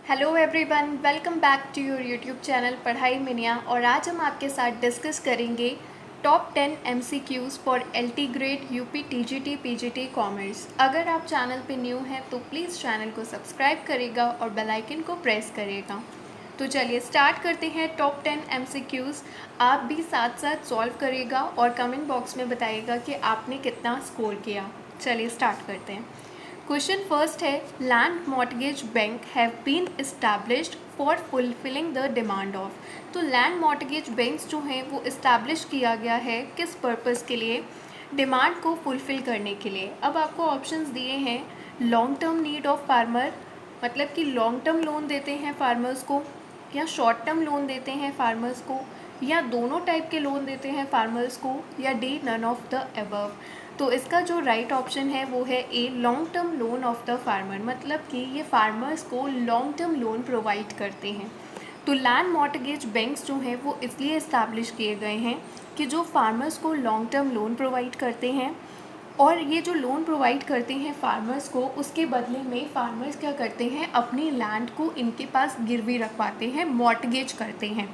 Hello everyone, welcome back to your YouTube channel पढ़ाई मिनिया। और आज हम आपके साथ डिस्कस करेंगे top 10 MCQs for LT grade UP TGT PGT commerce. अगर आप चैनल पे न्यू हैं तो प्लीज़ चैनल को सब्सक्राइब करेगा और बेल आइकन को प्रेस करेगा। तो चलिए स्टार्ट करते हैं टॉप 10 MCQs। आप भी साथ साथ सॉल्व करेगा और कमेंट बॉक्स में बताइएगा कि आपने कितना स्कोर किया। चलिए स्टार्ट करते हैं। क्वेश्चन फर्स्ट है, land mortgage bank have been established for fulfilling the demand of. तो लैंड मॉर्टगेज बैंक्स जो हैं वो इस्टेब्लिश किया गया है किस पर्पज़ के लिए? डिमांड को फुलफ़िल करने के लिए। अब आपको ऑप्शंस दिए हैं, long term need of farmer, मतलब कि लॉन्ग टर्म लोन देते हैं फार्मर्स को, या शॉर्ट टर्म लोन देते हैं फार्मर्स को, या दोनों टाइप के लोन देते हैं फार्मर्स को, या D none of the above. तो इसका जो राइट ऑप्शन है वो है A, long term loan of the farmer, मतलब कि ये फार्मर्स को लॉन्ग टर्म लोन प्रोवाइड करते हैं। तो लैंड मॉर्टगेज बैंक्स जो हैं वो इसलिए इस्टेब्लिश किए गए हैं कि जो फार्मर्स को लॉन्ग टर्म लोन प्रोवाइड करते हैं, और ये जो लोन प्रोवाइड करते हैं फार्मर्स को, उसके बदले में फार्मर्स क्या करते हैं, अपनी लैंड को इनके पास गिरवी रखवाते हैं, मॉर्टगेज करते हैं,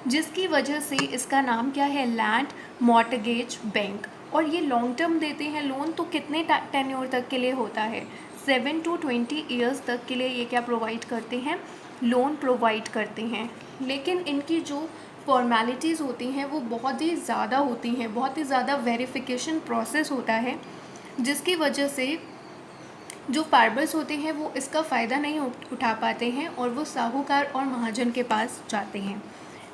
जिसकी वजह से इसका नाम क्या है, लैंड मॉर्टगेज बैंक। और ये लॉन्ग टर्म देते हैं लोन, तो कितने टेन्योर तक के लिए होता है, 7 to 20 ईयर्स तक के लिए ये क्या प्रोवाइड करते हैं, लोन प्रोवाइड करते हैं। लेकिन इनकी जो फॉर्मेलिटीज़ होती हैं वो बहुत ही ज़्यादा होती हैं, बहुत ही ज़्यादा वेरिफिकेशन प्रोसेस होता है, जिसकी वजह से जो फार्मर्स होते हैं वो इसका फ़ायदा नहीं उठा पाते हैं और वो साहूकार और महाजन के पास जाते हैं।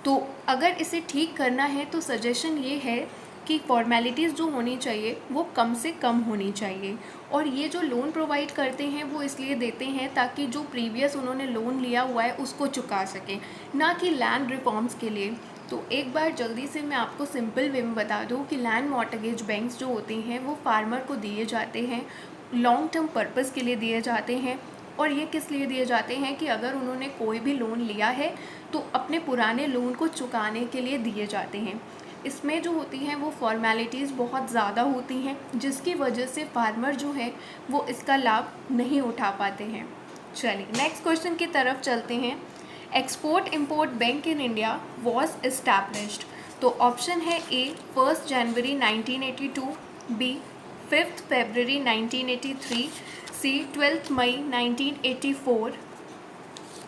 तो अगर इसे ठीक करना है तो सजेशन ये है कि फॉर्मेलिटीज़ जो होनी चाहिए वो कम से कम होनी चाहिए। और ये जो लोन प्रोवाइड करते हैं वो इसलिए देते हैं ताकि जो प्रीवियस उन्होंने लोन लिया हुआ है उसको चुका सकें, ना कि लैंड रिफॉर्म्स के लिए। तो एक बार जल्दी से मैं आपको सिंपल वे में बता दूं कि लैंड मॉर्टगेज बैंक्स जो होते हैं वो फार्मर को दिए जाते हैं, लॉन्ग टर्म पर्पज़ के लिए दिए जाते हैं। और ये किस लिए दिए जाते हैं कि अगर उन्होंने कोई भी लोन लिया है तो अपने पुराने लोन को चुकाने के लिए दिए जाते हैं। इसमें जो होती हैं वो फॉर्मेलिटीज़ बहुत ज़्यादा होती हैं, जिसकी वजह से फार्मर जो है वो इसका लाभ नहीं उठा पाते हैं। चलिए नेक्स्ट क्वेश्चन की तरफ चलते हैं। Export import bank in India was established. तो ऑप्शन है ए, 1 जनवरी 1982, बी 5 फरवरी 1983, सी 12 मई 1984,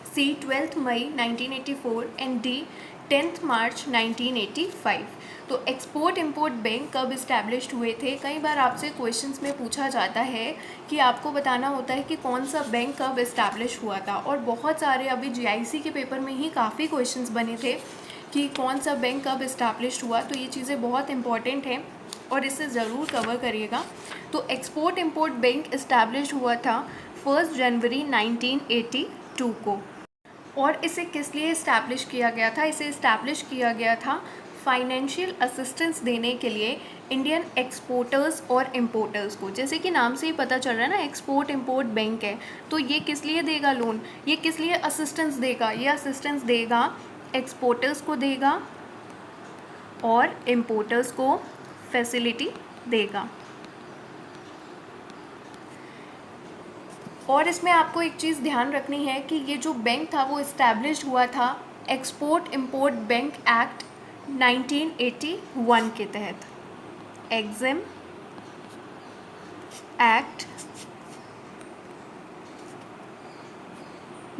सी 12 मई 1984 एंड डी 10 मार्च 1985। तो एक्सपोर्ट इंपोर्ट बैंक कब इस्टेब्लिश्ड हुए थे? कई बार आपसे क्वेश्चंस में पूछा जाता है कि आपको बताना होता है कि कौन सा बैंक कब इस्टेब्लिश हुआ था, और बहुत सारे अभी GIC के पेपर में ही काफ़ी क्वेश्चंस बने थे कि कौन सा बैंक कब इस्टेब्लिश हुआ। तो ये चीज़ें बहुत इंपॉर्टेंट हैं और इसे ज़रूर कवर करिएगा। तो एक्सपोर्ट इंपोर्ट बैंक इस्टेब्लिश हुआ था 1 जनवरी 1982 को। और इसे किस लिए इस्टेब्लिश किया गया था? इसे इस्टेब्लिश किया गया था फाइनेंशियल असिस्टेंस देने के लिए इंडियन एक्सपोर्टर्स और इम्पोर्टर्स को। जैसे कि नाम से ही पता चल रहा है ना, एक्सपोर्ट इंपोर्ट बैंक है, तो ये किस लिए देगा लोन, ये किस लिए असिस्टेंस देगा? ये असिस्टेंस देगा एक्सपोर्टर्स को देगा और इम्पोर्टर्स को फैसिलिटी देगा। और इसमें आपको एक चीज़ ध्यान रखनी है कि ये जो बैंक था वो इस्टेब्लिश हुआ था एक्सपोर्ट इंपोर्ट बैंक एक्ट 1981 के तहत। एग्जिम एक्ट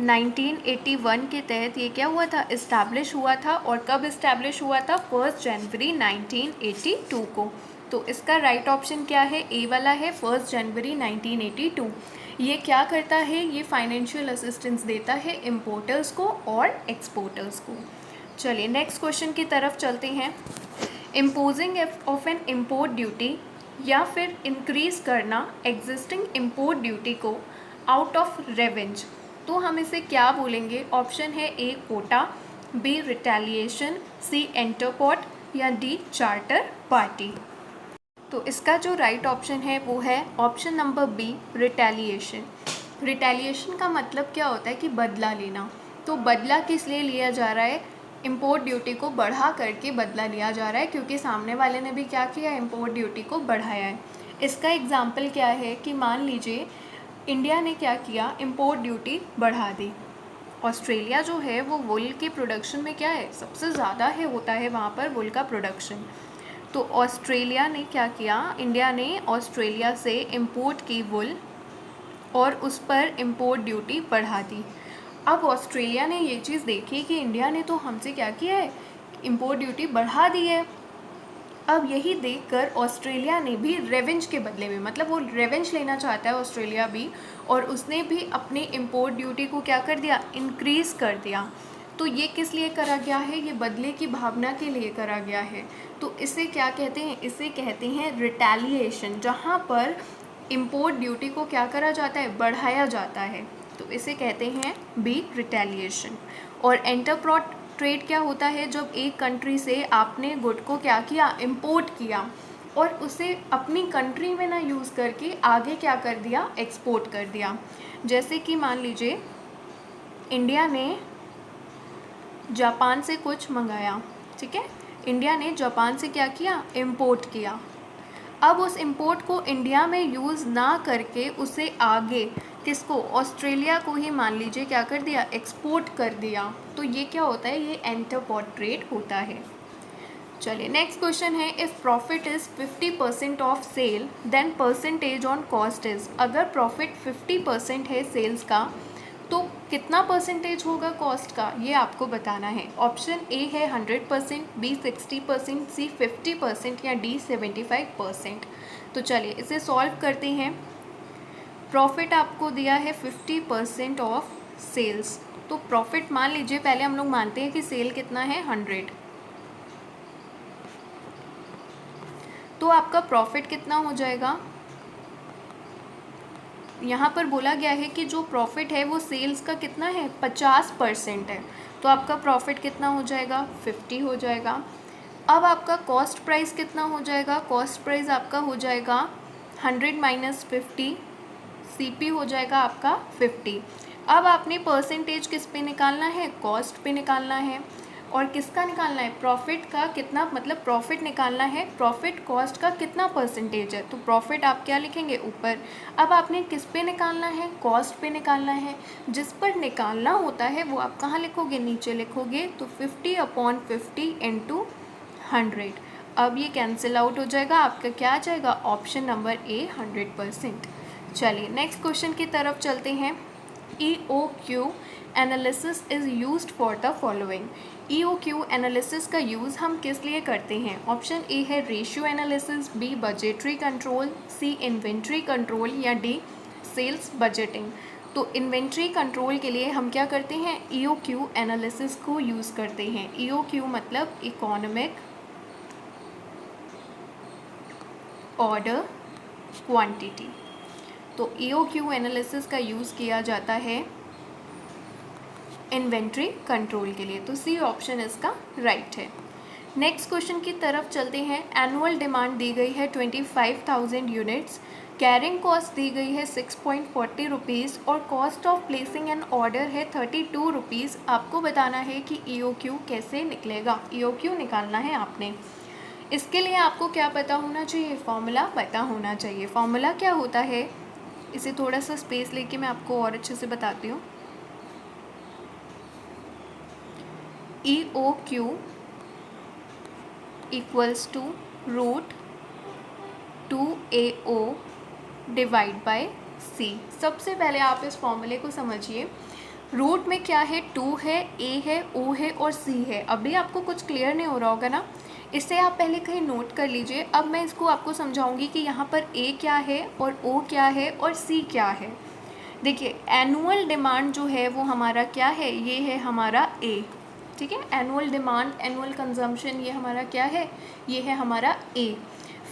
1981 के तहत ये क्या हुआ था, इस्टेब्लिश हुआ था। और कब इस्टेब्लिश हुआ था? 1 जनवरी 1982 को। तो इसका राइट ऑप्शन क्या है? ए वाला है, 1 जनवरी 1982। ये क्या करता है? ये फाइनेंशियल असिस्टेंस देता है इम्पोर्टर्स को और एक्सपोर्टर्स को। चलिए नेक्स्ट क्वेश्चन की तरफ चलते हैं। Imposing of N import duty या फिर इंक्रीज करना एग्जिस्टिंग इम्पोर्ट ड्यूटी को आउट ऑफ रेवेन्यू, तो हम इसे क्या बोलेंगे? ऑप्शन है ए, कोटा, बी, रिटेलिएशन, सी, एंटरपॉट, या डी, चार्टर पार्टी। तो इसका जो राइट ऑप्शन है वो है option number B, retaliation. Retaliation का मतलब क्या होता है कि बदला लेना। तो बदला किस लिए लिया जा रहा है? इम्पोर्ट ड्यूटी को बढ़ा करके बदला लिया जा रहा है, क्योंकि सामने वाले ने भी क्या किया, इम्पोर्ट ड्यूटी को बढ़ाया है। इसका एग्जाम्पल क्या है कि मान लीजिए इंडिया ने क्या किया, इम्पोर्ट ड्यूटी बढ़ा दी, ऑस्ट्रेलिया जो है वो वुल के प्रोडक्शन में क्या है, सबसे ज़्यादा है, होता है वहाँ पर वुल का प्रोडक्शन। तो ऑस्ट्रेलिया ने क्या किया, इंडिया ने ऑस्ट्रेलिया से इम्पोर्ट की वुल और उस पर इम्पोर्ट ड्यूटी बढ़ा दी। अब ऑस्ट्रेलिया ने ये चीज़ देखी कि इंडिया ने तो हमसे क्या किया है, इम्पोर्ट ड्यूटी बढ़ा दी है। अब यही देखकर ऑस्ट्रेलिया ने भी रेवेंज के बदले में, मतलब वो रेवेंज लेना चाहता है ऑस्ट्रेलिया भी, और उसने भी अपनी इम्पोर्ट ड्यूटी को क्या कर दिया, इंक्रीज़ कर दिया। तो ये किस लिए करा गया है, ये बदले की भावना के लिए करा गया है। तो इसे क्या कहते हैं, इसे कहते हैं रिटेलिएशन, जहाँ पर इम्पोर्ट ड्यूटी को क्या करा जाता है, बढ़ाया जाता है। तो इसे कहते हैं बी रिटेलिएशन। और एंटरप्रॉट ट्रेड क्या होता है, जब एक कंट्री से आपने गुड को क्या किया, इम्पोर्ट किया और उसे अपनी कंट्री में ना यूज़ करके आगे क्या कर दिया, एक्सपोर्ट कर दिया। जैसे कि मान लीजिए इंडिया ने जापान से कुछ मंगाया, ठीक है, इंडिया ने जापान से क्या किया, इम्पोर्ट किया। अब उस इम्पोर्ट को इंडिया में यूज़ ना करके उसे आगे किसको, ऑस्ट्रेलिया को ही मान लीजिए क्या कर दिया, एक्सपोर्ट कर दिया। तो ये क्या होता है, ये एंटरप्रॉट ट्रेड होता है। चलिए नेक्स्ट क्वेश्चन है, if profit is 50% of sale then percentage on cost is. अगर प्रॉफिट 50% है सेल्स का तो कितना परसेंटेज होगा कॉस्ट का, ये आपको बताना है। ऑप्शन ए है 100%, बी 60%, सी 50% या डी 75%। तो चलिए इसे सॉल्व करते हैं। प्रॉफिट आपको दिया है 50% ऑफ सेल्स, तो प्रॉफिट मान लीजिए, पहले हम लोग मानते हैं कि सेल कितना है 100, तो आपका प्रॉफिट कितना हो जाएगा, यहाँ पर बोला गया है कि जो प्रॉफिट है वो सेल्स का कितना है, 50% है। तो आपका प्रॉफिट कितना हो जाएगा, 50 हो जाएगा। अब आपका कॉस्ट प्राइस कितना हो जाएगा, कॉस्ट प्राइस आपका हो जाएगा 100 माइनस 50, CP हो जाएगा आपका 50। अब आपने परसेंटेज किस पे निकालना है, कॉस्ट पे निकालना है। और किसका निकालना है, प्रॉफिट का कितना, मतलब प्रॉफिट निकालना है, प्रॉफिट कॉस्ट का कितना परसेंटेज है। तो प्रॉफिट आप क्या लिखेंगे, ऊपर। अब आपने किस पे निकालना है, कॉस्ट पे निकालना है। जिस पर निकालना होता है वो आप कहाँ लिखोगे, नीचे लिखोगे। तो 50/50 इंटू 100। अब ये कैंसिल आउट हो जाएगा, आपका क्या आ जाएगा, ऑप्शन नंबर ए 100%। चलिए नेक्स्ट क्वेश्चन की तरफ चलते हैं। EOQ analysis is used for the following. EOQ analysis का यूज़ हम किस लिए करते हैं। ऑप्शन ए है ratio analysis, B budgetary control, C inventory control या डी सेल्स बजटिंग। तो इन्वेंट्री कंट्रोल के लिए हम क्या करते हैं, EOQ एनालिसिस को यूज़ करते हैं। EOQ मतलब इकोनॉमिक ऑर्डर क्वांटिटी। तो EOQ एनालिसिस का यूज़ किया जाता है इन्वेंट्री कंट्रोल के लिए। तो सी ऑप्शन इसका राइट है। नेक्स्ट क्वेश्चन की तरफ चलते हैं। एनुअल डिमांड दी गई है 25,000 यूनिट्स, कैरिंग कॉस्ट दी गई है 6.40 रुपीज़ और cost of placing an order है 32 रुपीज़। आपको बताना है कि EOQ कैसे निकलेगा, EOQ निकालना है आपने। इसके लिए आपको क्या पता होना चाहिए, फॉर्मूला पता होना चाहिए। फॉर्मूला क्या होता है, इसे थोड़ा सा स्पेस लेके मैं आपको और अच्छे से बताती हूँ। EOQ equals to √2AO divide by C। सबसे पहले आप इस फॉर्मूले को समझिए। रूट में क्या है, 2 है, A है, O है और C है। अभी आपको कुछ क्लियर नहीं हो रहा होगा ना, इसे आप पहले कहीं नोट कर लीजिए। अब मैं इसको आपको समझाऊंगी कि यहाँ पर A क्या है और O क्या है और C क्या है। देखिए एनुअल डिमांड जो है वो हमारा क्या है, ये है हमारा A, ठीक है। एनुअल डिमांड, एनुअल कंजम्पशन, ये हमारा क्या है, ये है हमारा A।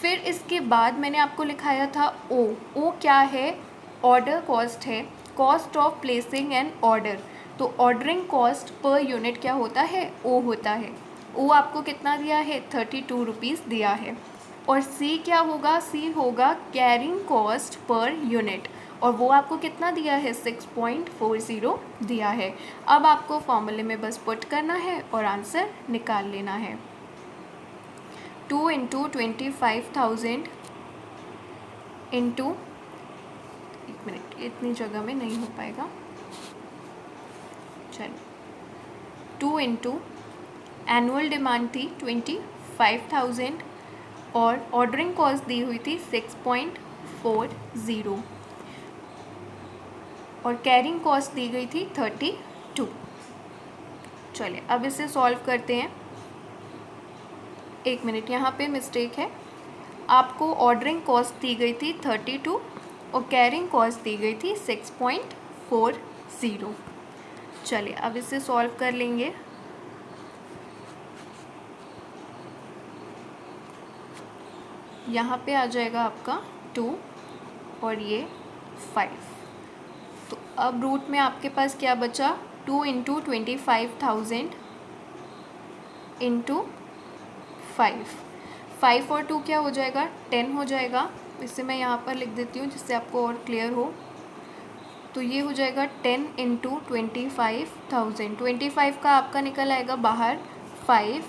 फिर इसके बाद मैंने आपको लिखाया था O क्या है, ऑर्डर कॉस्ट है, cost of placing an order. तो ऑर्डरिंग कॉस्ट पर यूनिट क्या होता है, O होता है। O आपको कितना दिया है, 32 रुपीज़ दिया है। और C क्या होगा, C होगा कैरिंग कॉस्ट पर यूनिट, और वो आपको कितना दिया है, 6.40 दिया है। अब आपको फॉर्मूले में बस पुट करना है और आंसर निकाल लेना है। 2 इंटू 25,000 इंटू, एक मिनट, इतनी जगह में नहीं हो पाएगा, चलो 2 इंटू एनुअल डिमांड थी 25,000 और ऑर्डरिंग कॉस्ट दी हुई थी 6.40 और कैरिंग कॉस्ट दी गई थी 32। चलिए अब इसे सॉल्व करते हैं। एक मिनट, यहाँ पे मिस्टेक है। आपको ऑर्डरिंग कॉस्ट दी गई थी 32 और कैरिंग कॉस्ट दी गई थी 6.40। चलिए अब इसे सॉल्व कर लेंगे। यहाँ पे आ जाएगा आपका 2 और ये 5। तो अब रूट में आपके पास क्या बचा, 2 इंटू 25,000 इंटू 5 और 2 क्या हो जाएगा, 10 हो जाएगा। इसे मैं यहाँ पर लिख देती हूँ जिससे आपको और क्लियर हो। तो ये हो जाएगा 10 इंटू 25,000। 25 का आपका निकल आएगा बाहर 5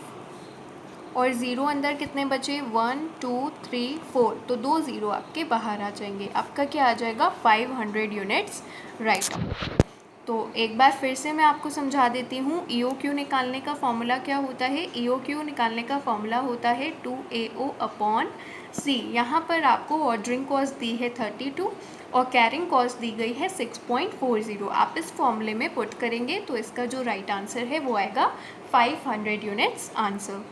और ज़ीरो अंदर कितने बचे, 1 2 3 4, तो 2 ज़ीरो आपके बाहर आ जाएंगे। आपका क्या आ जाएगा, 500 यूनिट्स राइट। तो एक बार फिर से मैं आपको समझा देती हूँ। EOQ निकालने का फॉर्मूला क्या होता है। EOQ निकालने का फॉर्मूला होता है 2AO अपॉन C। यहाँ पर आपको ऑर्डरिंग कॉस्ट दी है 32 और कैरिंग कॉस्ट दी गई है 6.40। आप इस फॉर्मूले में पुट करेंगे तो इसका जो राइट आंसर है वो आएगा 500 यूनिट्स आंसर।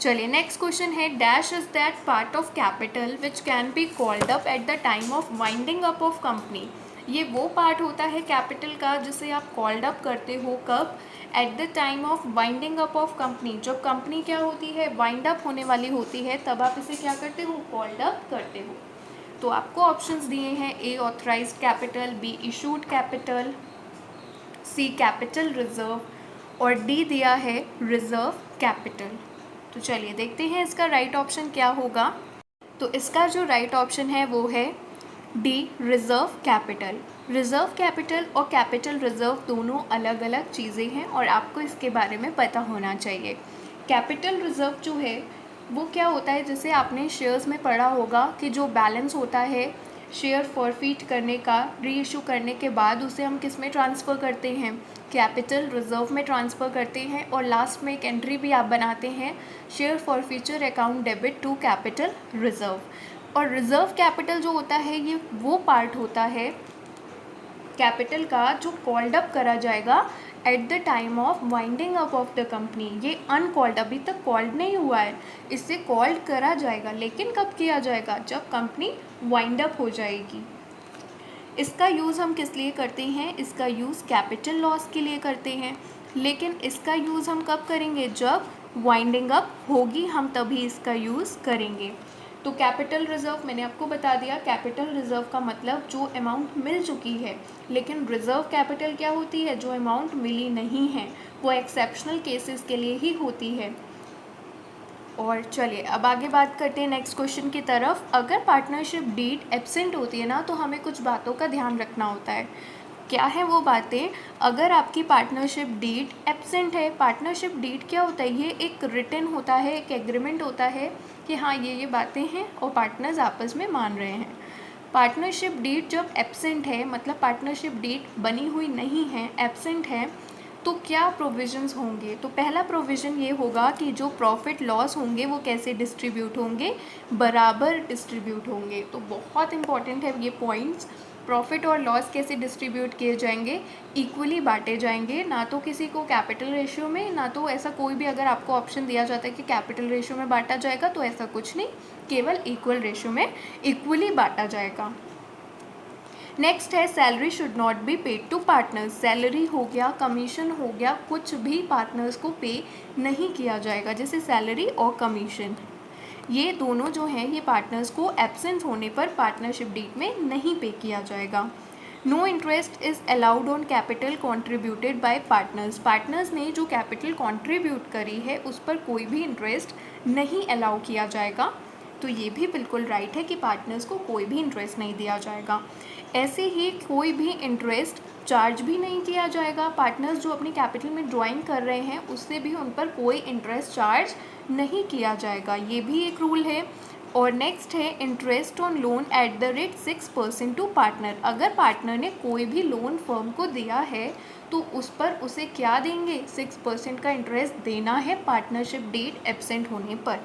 चलिए नेक्स्ट क्वेश्चन है, dash is that part of capital which can be called up at the time of winding up of company. ये वो पार्ट होता है कैपिटल का जिसे आप कॉल्ड अप करते हो, कब, at the time of winding up of company. जब कंपनी क्या होती है, वाइंड अप होने वाली होती है, तब आप इसे क्या करते हो, कॉल्ड अप करते हो। तो आपको ऑप्शंस दिए हैं, A authorised capital, B issued capital, C capital reserve और डी दिया है रिजर्व कैपिटल। तो चलिए देखते हैं इसका राइट ऑप्शन क्या होगा। तो इसका जो राइट ऑप्शन है वो है D reserve capital. Reserve capital और कैपिटल रिजर्व दोनों अलग अलग चीज़ें हैं और आपको इसके बारे में पता होना चाहिए। कैपिटल रिजर्व जो है वो क्या होता है, जैसे आपने शेयर्स में पढ़ा होगा कि जो बैलेंस होता है शेयर फॉरफीट करने का, री इशू करने के बाद उसे हम किस में ट्रांसफ़र करते हैं, कैपिटल रिजर्व में ट्रांसफ़र करते हैं। और लास्ट में एक एंट्री भी आप बनाते हैं, share forfeiture account debit to capital reserve. और रिजर्व कैपिटल जो होता है ये वो पार्ट होता है कैपिटल का जो कॉल्ड अप करा जाएगा at the time of winding up of the company. ये अनकॉल्ड, अभी तक कॉल्ड नहीं हुआ है, इससे कॉल्ड करा जाएगा, लेकिन कब किया जाएगा, जब कंपनी वाइंड अप हो जाएगी। इसका यूज़ हम किस लिए करते हैं, इसका यूज़ कैपिटल लॉस के लिए करते हैं, लेकिन इसका यूज़ हम कब करेंगे, जब वाइंडिंग अप होगी, हम तभी इसका यूज़ करेंगे। तो कैपिटल रिजर्व मैंने आपको बता दिया, कैपिटल रिजर्व का मतलब जो अमाउंट मिल चुकी है, लेकिन रिजर्व कैपिटल क्या होती है, जो अमाउंट मिली नहीं है, वो एक्सेप्शनल केसेस के लिए ही होती है। और चलिए अब आगे बात करते हैं नेक्स्ट क्वेश्चन की तरफ। अगर पार्टनरशिप डीड एब्सेंट होती है ना, तो हमें कुछ बातों का ध्यान रखना होता है। क्या है वो बातें, अगर आपकी पार्टनरशिप डीड एब्सेंट है, पार्टनरशिप डीड क्या होता है, ये एक रिटन होता है, एक एग्रीमेंट होता है कि हाँ ये बातें हैं और पार्टनर्स आपस में मान रहे हैं। पार्टनरशिप डीड जब एब्सेंट है, मतलब पार्टनरशिप डीड बनी हुई नहीं है, एब्सेंट है, तो क्या प्रोविजंस होंगे। तो पहला प्रोविज़न ये होगा कि जो प्रॉफिट लॉस होंगे वो कैसे डिस्ट्रीब्यूट होंगे, बराबर डिस्ट्रीब्यूट होंगे। तो बहुत इंपॉर्टेंट है ये पॉइंट्स, प्रॉफिट और लॉस कैसे डिस्ट्रीब्यूट किए जाएंगे, इक्वली बांटे जाएंगे, ना तो किसी को कैपिटल रेशियो में, ना तो ऐसा कोई भी अगर आपको ऑप्शन दिया जाता है कि कैपिटल रेशियो में बांटा जाएगा, तो ऐसा कुछ नहीं, केवल इक्वल रेशियो में इक्वली बांटा जाएगा। नेक्स्ट है salary should not be paid to partners. Salary हो गया, कमीशन हो गया, कुछ भी पार्टनर्स को पे नहीं किया जाएगा, जैसे सैलरी और कमीशन, ये दोनों जो हैं ये पार्टनर्स को एब्सेंट होने पर पार्टनरशिप डीड में नहीं पे किया जाएगा। No interest is allowed on capital contributed by partners. Partners ने जो कैपिटल कॉन्ट्रीब्यूट करी है उस पर कोई भी इंटरेस्ट नहीं अलाउ किया जाएगा। तो ये भी बिल्कुल राइट है कि पार्टनर्स को कोई भी इंटरेस्ट नहीं दिया जाएगा। ऐसे ही कोई भी इंटरेस्ट चार्ज भी नहीं किया जाएगा। पार्टनर्स जो अपनी कैपिटल में ड्राइंग कर रहे हैं उससे भी उन पर कोई इंटरेस्ट चार्ज नहीं किया जाएगा, ये भी एक रूल है। और नेक्स्ट है interest on loan at the rate 6% to partner. अगर पार्टनर ने कोई भी लोन फर्म को दिया है तो उस पर उसे क्या देंगे, 6% का इंटरेस्ट देना है पार्टनरशिप डीड एब्सेंट होने पर।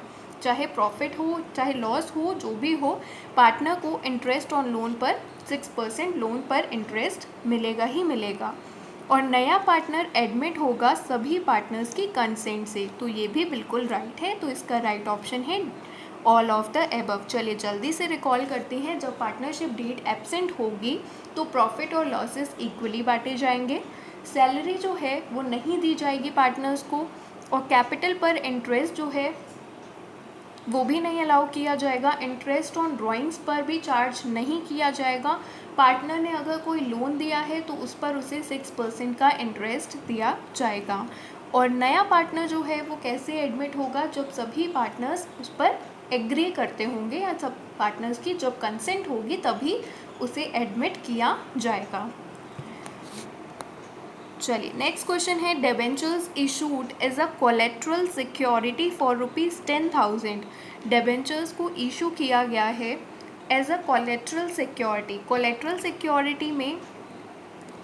चाहे प्रॉफिट हो चाहे लॉस हो, जो भी हो, पार्टनर को इंटरेस्ट ऑन लोन पर 6% लोन पर इंटरेस्ट मिलेगा ही मिलेगा। और नया पार्टनर एडमिट होगा सभी पार्टनर्स की कंसेंट से, तो ये भी बिल्कुल राइट है। तो इसका राइट ऑप्शन है ऑल ऑफ द एबव। चलिए जल्दी से रिकॉल करते हैं। जब पार्टनरशिप डीड एब्सेंट होगी तो प्रॉफिट और लॉसेस इक्वली बांटे जाएंगे, सैलरी जो है वो नहीं दी जाएगी पार्टनर्स को, और कैपिटल पर इंटरेस्ट जो है वो भी नहीं अलाउ किया जाएगा। इंटरेस्ट ऑन ड्राइंग्स पर भी चार्ज नहीं किया जाएगा। पार्टनर ने अगर कोई लोन दिया है तो उस पर उसे 6% का इंटरेस्ट दिया जाएगा। और नया पार्टनर जो है वो कैसे एडमिट होगा, जब सभी पार्टनर्स उस पर एग्री करते होंगे या सब पार्टनर्स की जब कंसेंट होगी तभी उसे एडमिट किया जाएगा। चलिए नेक्स्ट क्वेश्चन है debentures issued as a collateral security for ₹10,000। Debentures को इशू किया गया है as a collateral security. Collateral security में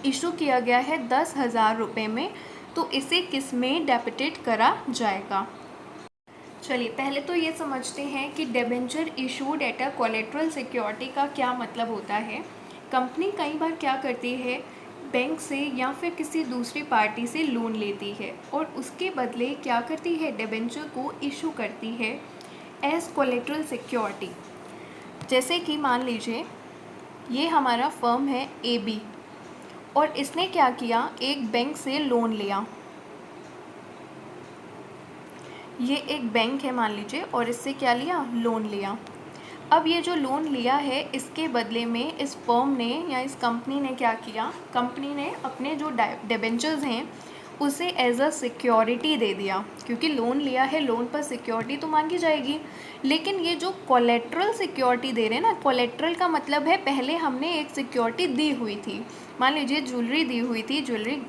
इशू किया गया है 10,000 रुपये में, तो इसे किस में डेबिटेड करा जाएगा। चलिए पहले तो ये समझते हैं कि debenture issued at a collateral security का क्या मतलब होता है। कंपनी कई बार क्या करती है, बैंक से या फिर किसी दूसरी पार्टी से लोन लेती है और उसके बदले क्या करती है, डिबेंचर को इशू करती है एज कोलेट्रल सिक्योरिटी। जैसे कि मान लीजिए ये हमारा फर्म है AB और इसने क्या किया, एक बैंक से लोन लिया। ये एक बैंक है मान लीजिए और इससे क्या लिया, लोन लिया। अब ये जो लोन लिया है इसके बदले में इस फर्म ने या इस कंपनी ने क्या किया, कंपनी ने अपने जो डिबेंचर्स हैं उसे एज अ सिक्योरिटी दे दिया। क्योंकि लोन लिया है, लोन पर सिक्योरिटी तो मांगी जाएगी, लेकिन ये जो कोलेट्रल सिक्योरिटी दे रहे हैं ना, कोलेट्रल का मतलब है पहले हमने एक सिक्योरिटी दी हुई थी। मान लीजिए ज्वेलरी दी हुई थी, ज्वेलरी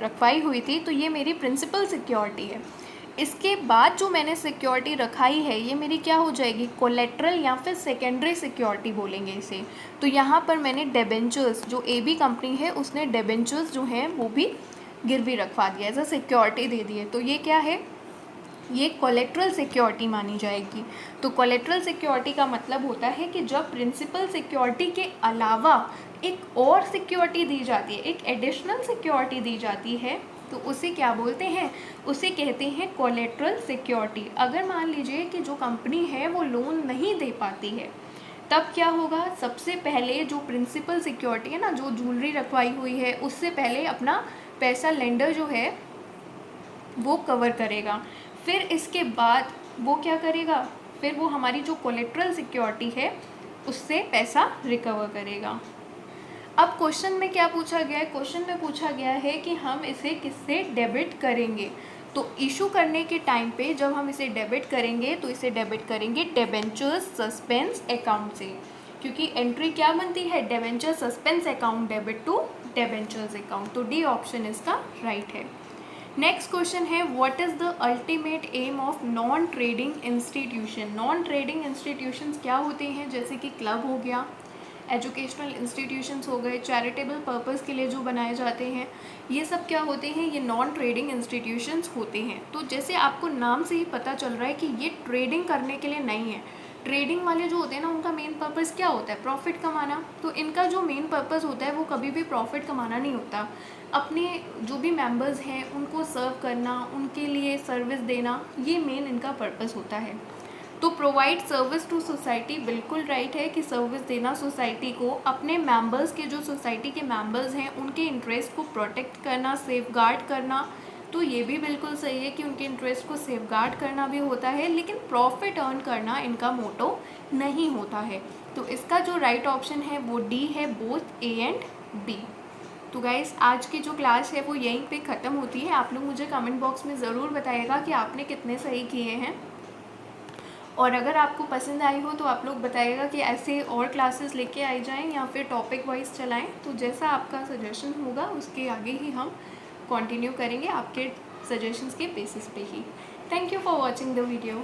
रखवाई हुई थी, तो ये मेरी प्रिंसिपल सिक्योरिटी है। इसके बाद जो मैंने सिक्योरिटी रखाई है ये मेरी क्या हो जाएगी, कोलेट्रल या फिर सेकेंडरी सिक्योरिटी बोलेंगे इसे। तो यहाँ पर मैंने डिबेंचर्स, जो AB कंपनी है उसने डिबेंचर्स जो हैं वो भी गिरवी रखवा दिया, एज अ सिक्योरिटी दे दी है, तो ये क्या है, ये कोलेट्रल सिक्योरिटी मानी जाएगी। तो कोलेट्रल सिक्योरिटी का मतलब होता है कि जब प्रिंसिपल सिक्योरिटी के अलावा एक और सिक्योरिटी दी जाती है, एक एडिशनल सिक्योरिटी दी जाती है, तो उसे क्या बोलते हैं, उसे कहते हैं कोलेट्रल सिक्योरिटी। अगर मान लीजिए कि जो कंपनी है वो लोन नहीं दे पाती है, तब क्या होगा, सबसे पहले जो प्रिंसिपल सिक्योरिटी है ना, जो ज्वेलरी रखवाई हुई है, उससे पहले अपना पैसा लेंडर जो है वो कवर करेगा। फिर इसके बाद वो क्या करेगा, फिर वो हमारी जो कोलेट्रल सिक्योरिटी है उससे पैसा रिकवर करेगा। अब क्वेश्चन में क्या पूछा गया है, क्वेश्चन में पूछा गया है कि हम इसे किससे डेबिट करेंगे। तो इशू करने के टाइम पे जब हम इसे डेबिट करेंगे तो इसे डेबिट करेंगे डिबेंचर्स सस्पेंस अकाउंट से, क्योंकि एंट्री क्या बनती है, debenture suspense account debit to debentures account. तो D ऑप्शन इसका राइट है। नेक्स्ट क्वेश्चन है what is the ultimate aim of non trading institution. Non trading institutions क्या होते हैं, जैसे कि क्लब हो गया, एजुकेशनल इंस्टीट्यूशंस हो गए, चैरिटेबल पर्पज़ के लिए जो बनाए जाते हैं, ये सब क्या होते हैं, ये नॉन ट्रेडिंग इंस्टीट्यूशंस होते हैं। तो जैसे आपको नाम से ही पता चल रहा है कि ये ट्रेडिंग करने के लिए नहीं है। ट्रेडिंग वाले जो होते हैं ना, उनका मेन पर्पज़ क्या होता है, प्रॉफिट कमाना। तो इनका जो मेन पर्पज़ होता है वो कभी भी प्रॉफिट कमाना नहीं होता, अपने जो भी मेंबर्स हैं उनको सर्व करना, उनके लिए सर्विस देना, ये मेन इनका पर्पज़ होता है। तो प्रोवाइड सर्विस टू सोसाइटी, बिल्कुल राइट है कि सर्विस देना सोसाइटी को, अपने मेंबर्स के जो सोसाइटी के मेंबर्स हैं उनके इंटरेस्ट को प्रोटेक्ट करना, सेफगार्ड करना, तो ये भी बिल्कुल सही है कि उनके इंटरेस्ट को सेफगार्ड करना भी होता है, लेकिन प्रॉफिट अर्न करना इनका मोटो नहीं होता है। तो इसका जो राइट ऑप्शन है वो D है, बोथ A एंड B। तो गाइस आज की जो क्लास है वो यहीं पे ख़त्म होती है। आप लोग मुझे कमेंट बॉक्स में ज़रूर बताइएगा कि आपने कितने सही किए हैं, और अगर आपको पसंद आई हो तो आप लोग बताइएगा कि ऐसे और क्लासेस लेके आई जाएं या फिर टॉपिक वाइज चलाएं। तो जैसा आपका सजेशन होगा उसके आगे ही हम कंटिन्यू करेंगे, आपके सजेशंस के बेसिस पे ही। Thank you for watching the video.